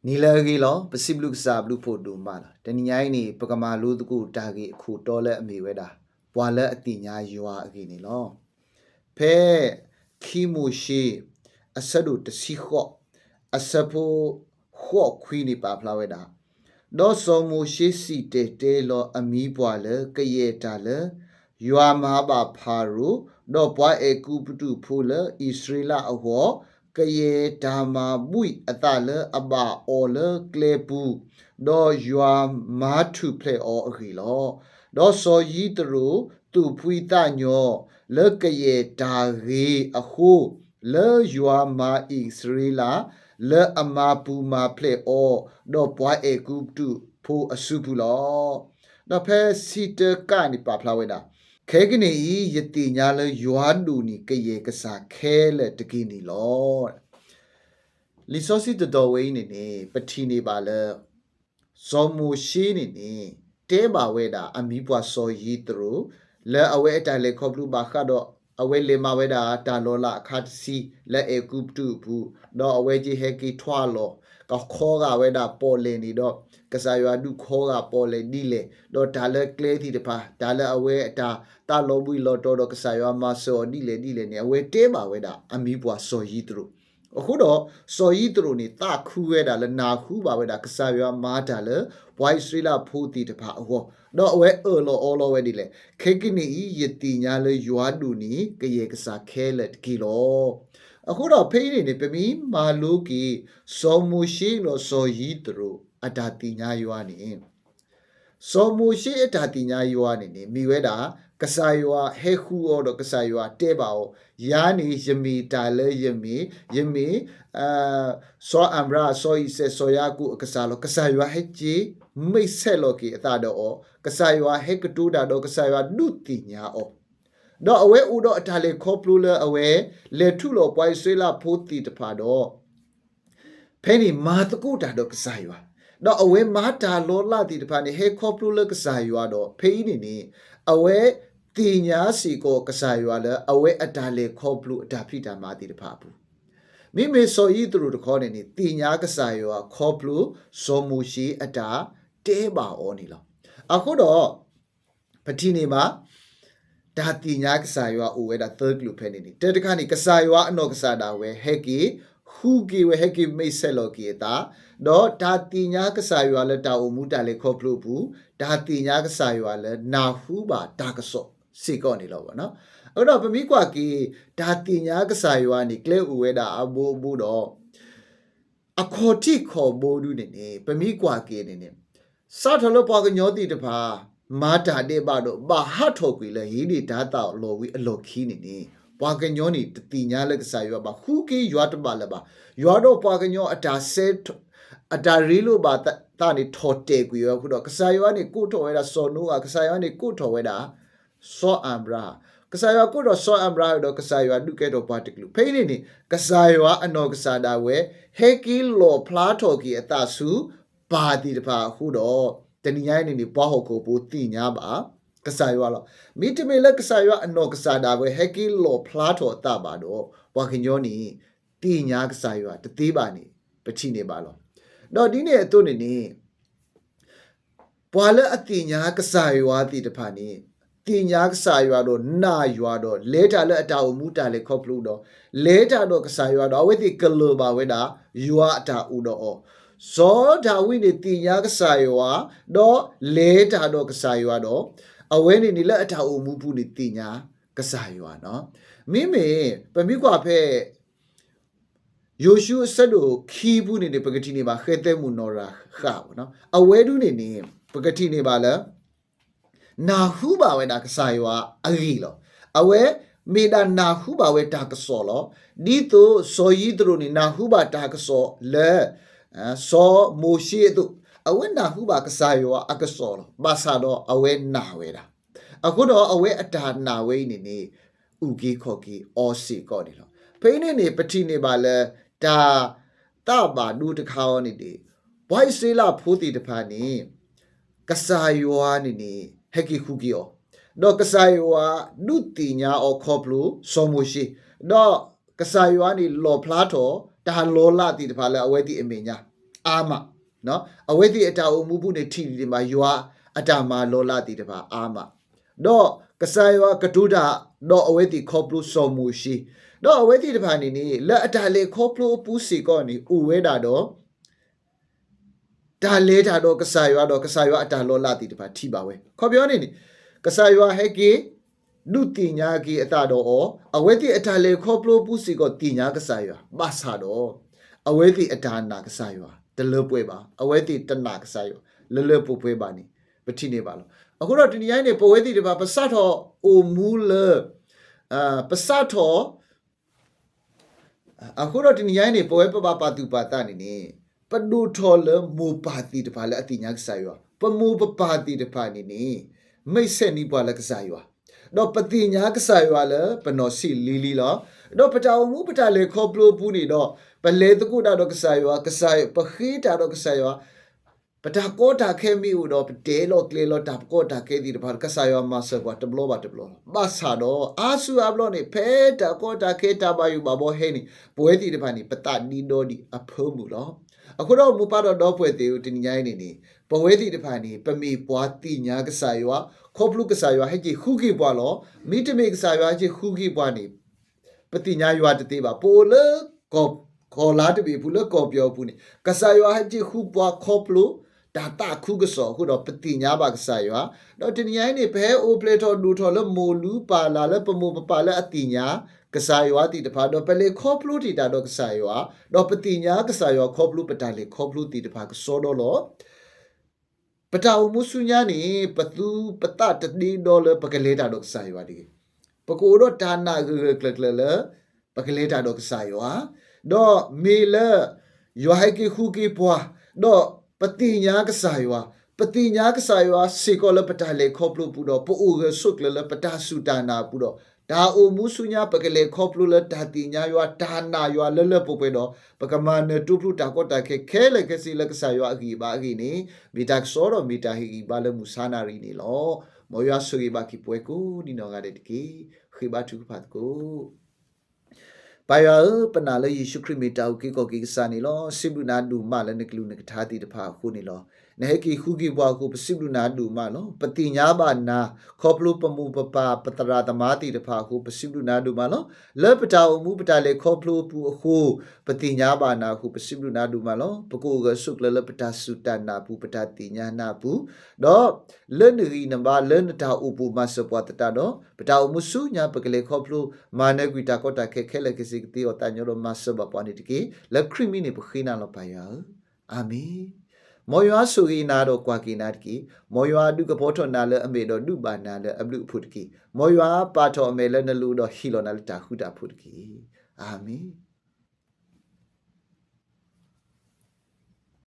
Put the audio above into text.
Nilagilo, Pacific Sablu Podu Mala, Teniani, Pagama Luduku, Dagi, Kutola, Miweda, Walla Atinya, you are again law. Pe Kimushi, a sadu to Siho, a sapo ho queenie paplaweda. Do so mushi si te lo ami boile, Kayetale, you are Mahaba Paru, do boy a kuputu puller, Israela a war. Kaye Dama Bui Atale Aba Ole Klepu Do Yua Matu play or Rilo Do so yitru tu puita nyo Le Kaye Dagi Ahu Le Yua Ma Israela Le Amapu Ma play or Do Pwa E Kuptu Pu Asupulo Do Pe Sita Kani Paplaweda Kegini yeti nyale yuandu ni keye kasa kele tekini lo. Lisosi the doorway ni patini bale. Somu shini ni teba weda amibwa so yitru. Le awe etale koblu bakado awe le maweda talola katsi le e kuptu pu. Do awe ji heki twalo. Ka koga weda pole ni do. Kasa yuadu koga pole dile. Do tale kle ti depa. Tale awe ta lobui loto do kasa yuama so dile ni awe teba weda amibwa so yitru.အခုတော့စော်ကြီးသူတို့နေတာခူးရတာလဲနာခူးပါပဲဒါကစားရွာမားတာလဲဘွိုင်းစရီလာဖိုးတီတဖာဟောတော့အဝဲအော်လောအော်လောဝဲဒီလဲခေကနီယတီညာလဲရွာဒူနီကရေကစားခဲလက်ကီလောအခုတော့ဖိနေနေပမီမာလူကီစော်မူရှိလို့စော်ကြီးသူတို့အတာတီညာရွာနေစော်မူရှိအတာတီညာရွာနေမိဝဲတာကစားရွာဟဲခူအော်တော့ကစားရွာတဲပါအောယာနီယမီတာလဲယမီစောအမ်ရာစောဤစေစောယာကုကစားလောကစားရွာဟဲချီမိတ်ဆက်လောကီအတာတော့ကစားရွာဟဲကတူတာတော့ကစားရွာဒုတိညာအောတော့အဝဲဥတော့အတာလေခေါပလူလဲအဝဲလေထုလောပွိုင်ဆွေးလာဖိုးတီတဖာတော့ဖဲနီမာတကုတာတော့ကစားရွာတော့အဝဲမာတာလောလာတီတဖာနေဟဲခေါပလူလဲကစားရွာတော့ဖေးနေအဝဲတီညာစီကိုကစားရွာလဲအဝဲအတာလေခေါပလူအတာဖိတာမာတီတဖာဘူးမိမေစောဤသူတို့ခေါ်နေတီညာကစားရွာခေါပလူစောမူရှိအတာတဲပါဩနေလောအခုတော့ပတိနေမှာဒါတီညာကစားရွာအိုဝဲဒါ third group ဖဲနေတဲတခါနေကစားရွာအနော်ကစားတာဝဲဟက်ကီဟူကီဝဲဟက်ကီမိတ်ဆက်လောကီတာတော့ဒါတီညာကစားရွာလဲတာအိုမူတာလေခေါပလူဘူးဒါတီညာကစားရွာလဲနာဟူပါဒါကစောစီကောနေလောပေါ့နော်အဲ့တော့ပမိကွာကီဒါတင်ညာကစားရွာနေကလဲဥဝဲတာအဘူတော့အခေါ်တိခေါ်ဘိုးဒူနေပမိကွာကီနေစာထလို့ပွားကညောတိတဖာမာတာတဲ့ပါတော့ဘာဟတ်ထော်ကွေလဲဟီဒီဓာတာလော်ဝီအလော်ခီနေပွားကညောနေတင်ညာလက်ကစားရွာပါခူကီရွာတပါလဲပါရွာတော့ပွားကညောအတာဆဲအတာရီလိုပါတာနေထော်တဲကွေရောခုတော့ကစားရွာနေကိုထော်ဝဲတာစော်နိုးကစားရွာနေကိုထော်ဝဲတာစောအမ်ဘရာကစားရွာကိုတော့စောအမ်ဘရာတော့ကစားရွာဒုကဲတော့ပါတကလူဖိနေကစားရွာအနော်ကစားတာဝဲဟဲကီလောဖလားထော်ကီအတဆူပါတီတဖာခုတော့တနည်းရိုင်းနေပွားဟုတ်ကိုပိုတိညာပါကစားရွာလောမိတမေလက်ကစားရွာအနော်ကစားတာဝဲဟဲကီလောဖလားထော်အတပါတော့ဘွာခင်ညောနီတိညာကစားရွာတသေးပါနေပချိနေပါလောတော့ဒီနေ့အတုနေပွာလဲအတိညာကစားရွာတိတဖာနေတင်ညာကစားရွာတော့နာရွာတော့လဲတာလဲအတာအမှုတာလဲခေါပလို့တော့လဲတာတော့ကစားရွာတော့အဝဲတိကလောပါဝဲတာရွာအတာဥတော့ဇောဒါဝိနေတင်ညာကစားရွာတော့လဲတာတော့ကစားရွာတော့အဝဲနေလဲအတာအမှုဘူးနေတင်ညာကစားရွာနော်မိမေပမိကွာဖဲယိုရှုဆက်လို့ခီးဘူးနေပဂတိနေပါခဲတဲ့မှုနော်ရာခါဘောနော်အဝဲဒူနေပဂတိနေပါလားနာဟုပါဝဲဒါကစားရွာအဂီလောအဝဲမေဒါနာဟုပါဝဲဒါကစောလောဒီတိုစောယီဒရိုနီနာဟုပါဒါကစောလဲစောမိုရှိတုအဝဲနာဟုပါကစားရွာအကစောလောဘာသာတော့အဝဲနာဝဲတာအခုတော့အဝဲအတာနာဝဲနေဥကီခေါ်ကီအော်စီကောနေလောဖိနေပတိနေပါလဲဒါတပါဒူတခါောနေဒီဘွိုက်စေးလာဖိုးတီတဖာနေကစားရွာနေဟက်ကီခုကီယောတော့ကစားရွာဒုတိညာအောခေါပလူစောမိုရှိတော့က ကစားရွာနေလော်ဖလားတော်ဒါလောလာတီတဖာလဲအဝဲတီအမေညာအာမနော်အဝဲတီအတာအမှုဘူးနေထီဒီမှာရွာအတာမှာလောလာတီတဖာအာမတော့ကစားရွာကဒုဒါတော့အဝဲတီခေါပလူစော်မှုရှိတော့အဝဲတီတဖာနေနေလက်အတာလေခေါပလူပူးစီကောနေဥဝဲတာတော့ဒါလဲတာတော့ကစားရွာအတာလောလာတီတဖာထိပါဝဲခေါ်ပြောနေနေကစားရွာဟဲကေလူတင်ညာကြီးအတာတော့အဝဲတိအတာလေခေါပလိုပူစီကိုတင်ညာကစားရွာမဆာတော့အဝဲတိအတာနာကစားရွာတလပွဲပါအဝဲတိတနာကစားရွာလပပွဲပါနေပတိနေပါလို့အခုတော့ဒီနေ့နေပဝဲတိတပါပစတ်တော်အိုမူလပစတ်တော်အခုတော့ဒီနေ့နေပဝဲပပပါတူပါတာနေနေပဒူထော်လမူပါတိတပါလေအတိညာကစားရွာပမူပပါတိတပါနေနေမိတ်ဆက်နီးပွားလကစားရွာတော့ပတိညာကစားရွာလဲပနော်စီလီလီလောတော့ပတောင်မှုပတလေခေါပလိုပူနေတော့ပလေတကုတာတော့ကစားရွာပခိတာတော့ကစားရွာပတာကောတာခဲမီဦးတော့တဲလောကလေလောတာကောတာခဲဒီတပါကစားရွာမဆောကွာတဘလောပါဘာသာတော့အာဆူအဘလောနေဖဲတာကောတာခဲတာပါယူပါဘောဟဲနေပွဲတီတပါနေပတနီတော့ဒီအဖုံးမှုလောအခုတော့မူပါတော့ပွဲတီကိုတင်ញိုင်းနေနေပဝဲတီတဖာနေပမေပွားတိညာကစားရွာခေါပလူကစားရွာဟဲ့ကြီးခုကြီးပွားလောမိတမေကစားရွာကြီးခုကြီးပွားနေပတိညာရွာတသေးပါပိုလကောခေါ်လာတပြီဘူးလကောပြောဘူးနေကစားရွာဟဲ့ကြီးခုပွားခေါပလူဒါတာခုကစောခုတော့ပတိညာပါကစားရွာတော့တင်ញိုင်းနေဘဲအိုပလေတော်လူတော်လမိုလူပါလာလပမိုပပါလအတိညာကစားရွာတီတဖာတော့ပလေခေါပလူတီတာတော့ကစားရွာတော့ပတိညာကစားရွာခေါပလူပတာလေခေါပလူတီတဖာကစောတော့လောပတောင်မှုစုညာနေပသူပတတတိဒေါ်လာပကလေးတာတော့စာရွာဒီပကိုတော့တာနာကလလပကလေးတာတော့စာရွာတော့မေလရွာဟကေခုကေပွားတော့ပတိညာကစာရွာပတိညာကစာရွာစေကောလပတလေခေါပလူပူတော့ပိုရဆုကလပတာစုတာနာပူတော့ဒါအိုမှုစုညာပကလေခေါပလူလတာတိညာရွာတာနာရွာလပပွေတော့ပကမန်တူပလူတာကောတာခဲလေကစီလကစာရွာအကြီးပါအကြီးနေမီတာဆောတော့မီတာဟီဘာလမှုစာနာရီနေလောမောရွာဆူရီဘာကိပွဲကိုဒီနော်ကတဲ့တကေခိဘာတူဖတ်ကိုပါယပနာလေယေရှုခရစ်မီတာကိုကိုကိစာနေလောစိဘုနာဒူမလည်းနကလူနကထားတိတဖာခုနေလောနေကိခုကိဘွားကိုပစိဘုနာဒူမလောပတိညာဘာနာခေါပလူပမှုပပပတရာသမာတိတဖာခုပစိဘုနာဒူမလောလေပတာအမှုပတာလေခေါပလူပူအခုပတိညာဘာနာခုပစိဘုနာဒူမလောပကိုကဆုကလလပတာစုတနာပူပတာတိညာနာပူတော့လနရီနဘာလနတာဥပမစပွားတတာတော့ပတာအမှုစုညာပကလေခေါပလူမာနဂွီတာကောတာခဲလေကစီတီအတညရောမဆဘပွားနေတကေလက်ခရမီနေပခိနာလောပါယအာမင်မောယွာဆူရီနာတော့ကွာကိနာတကေမောယွာဒုကဘောထောနာလအမေတော့ဒုပါနာလအဘလူဖုတကေမောယွာပါထောအမေလနလူတော့ဟီလောနာလတာခုတာဖုတကေအာမင်